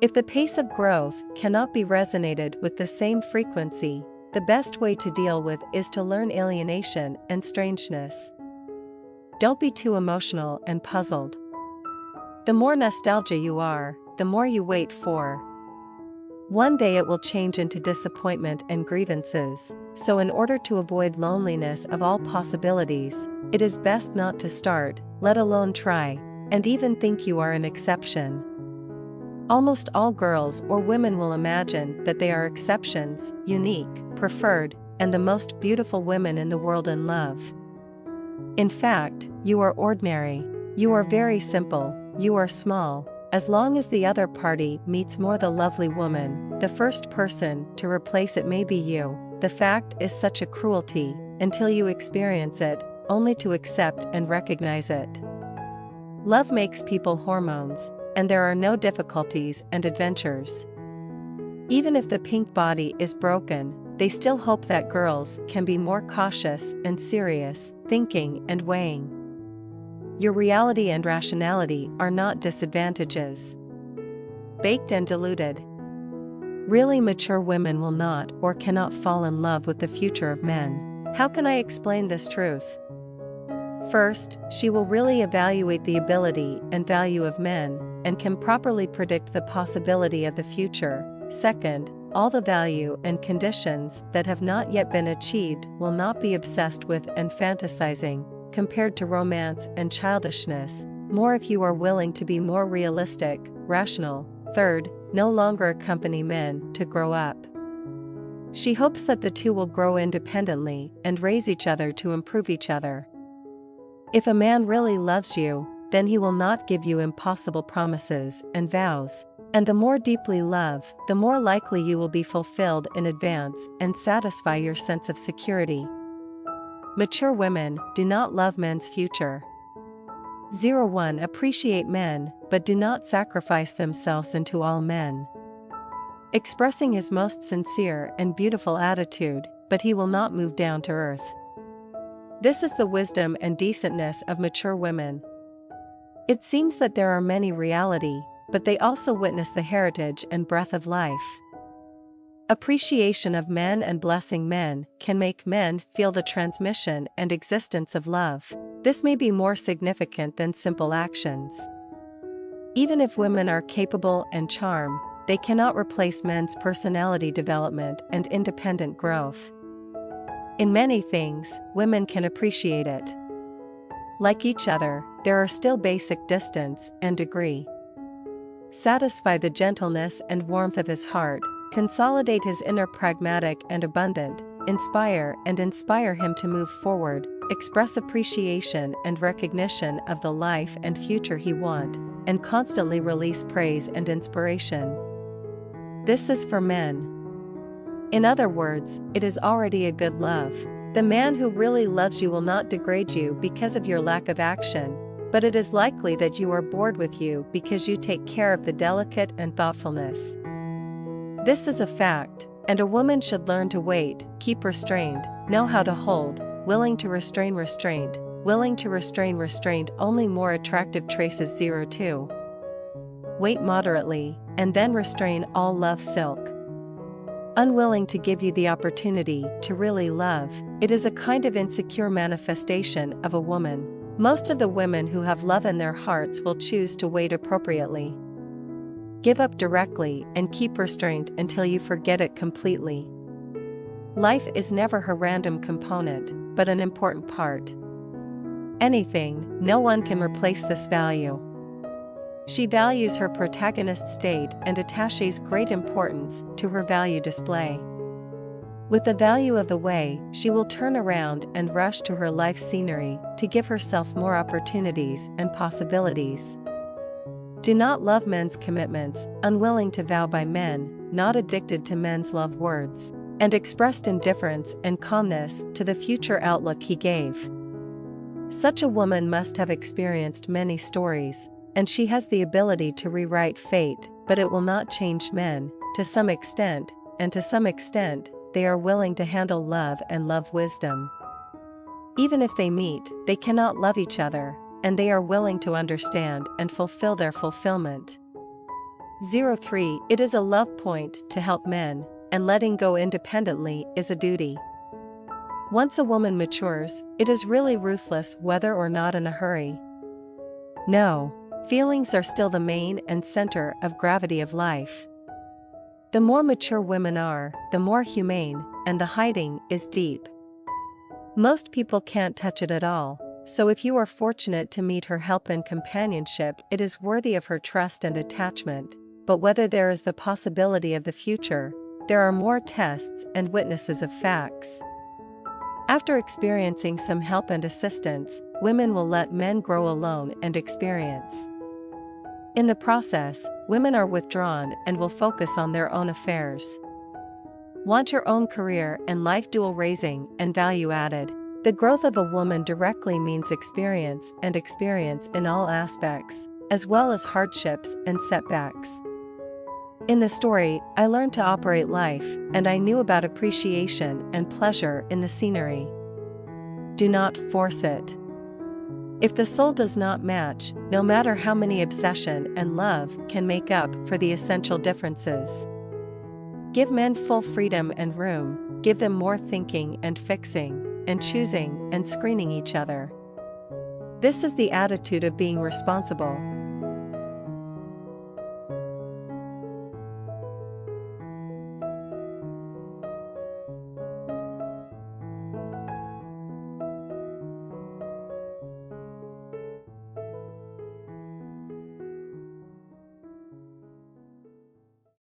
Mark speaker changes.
Speaker 1: If the pace of growth cannot be resonated with the same frequency, the best way to deal with is to learn alienation and strangeness. Don't be too emotional and puzzled. The more nostalgia you are, the more you wait for. One day it will change into disappointment and grievances, so in order to avoid loneliness of all possibilities, it is best not to start, let alone try, and even think you are an exception. Almost all girls or women will imagine that they are exceptions, unique, preferred, and the most beautiful women in the world in love. In fact, you are ordinary, you are very simple, you are small. As long as the other party meets more the lovely woman, the first person to replace it may be you. The fact is such a cruelty, until you experience it, only to accept and recognize it. Love makes people hormones, and there are no difficulties and adventures. Even if the pink body is broken, they still hope that girls can be more cautious and serious, thinking and weighing. Your reality and rationality are not disadvantages. Baked and diluted. Really mature women will not or cannot fall in love with the future of men. How can I explain this truth? First, she will really evaluate the ability and value of men, and can properly predict the possibility of the future. Second, all the value and conditions that have not yet been achieved will not be obsessed with and fantasizing, compared to romance and childishness, more if you are willing to be more realistic, rational. Third, no longer accompany men to grow up. She hopes that the two will grow independently and raise each other to improve each other. If a man really loves you, then he will not give you impossible promises and vows, and the more deeply love, the more likely you will be fulfilled in advance and satisfy your sense of security. Mature women do not love men's future. 01 Appreciate men, but do not sacrifice themselves into all men. Expressing his most sincere and beautiful attitude, but he will not move down to earth. This is the wisdom and decentness of mature women. It seems that there are many reality, but they also witness the heritage and breath of life. Appreciation of men and blessing men can make men feel the transmission and existence of love. This may be more significant than simple actions. Even if women are capable and charm, they cannot replace men's personality development and independent growth. In many things, women can appreciate it. Like each other, there are still basic distance and degree. Satisfy the gentleness and warmth of his heart, consolidate his inner pragmatic and abundant, inspire him to move forward, express appreciation and recognition of the life and future he want, and constantly release praise and inspiration. This is for men. In other words, it is already a good love. The man who really loves you will not degrade you because of your lack of action, but it is likely that you are bored with you because you take care of the delicate and thoughtfulness. This is a fact, and a woman should learn to wait, keep restrained, know how to hold, willing to restrain restraint, willing to restrain restraint. Only more attractive traces. 02. Wait moderately, and then restrain all love. Silk. Unwilling to give you the opportunity to really love, it is a kind of insecure manifestation of a woman. Most of the women who have love in their hearts will choose to wait appropriately. Give up directly and keep restraint until you forget it completely. Life is never her random component, but an important part. Anything, no one can replace this value. She values her protagonist state and attaches great importance to her value display. With the value of the way, she will turn around and rush to her life scenery to give herself more opportunities and possibilities. Do not love men's commitments, unwilling to vow by men, not addicted to men's love words, and expressed indifference and calmness to the future outlook he gave. Such a woman must have experienced many stories, and she has the ability to rewrite fate, but it will not change men, to some extent, and to some extent, they are willing to handle love and love wisdom. Even if they meet, they cannot love each other, and they are willing to understand and fulfill their fulfillment. 03. It is a love point to help men, and letting go independently is a duty. Once a woman matures, it is really ruthless whether or not in a hurry. No, feelings are still the main and center of gravity of life. The more mature women are, the more humane, and the hiding is deep. Most people can't touch it at all, so if you are fortunate to meet her help and companionship, it is worthy of her trust and attachment, but whether there is the possibility of the future, there are more tests and witnesses of facts. After experiencing some help and assistance, women will let men grow alone and experience. In the process, women are withdrawn and will focus on their own affairs. Want your own career and life dual raising and value added. The growth of a woman directly means experience in all aspects, as well as hardships and setbacks. In the story, I learned to operate life, and I knew about appreciation and pleasure in the scenery. Do not force it. If the soul does not match, no matter how many obsession and love can make up for the essential differences. Give men full freedom and room, give them more thinking and fixing, and choosing and screening each other. This is the attitude of being responsible,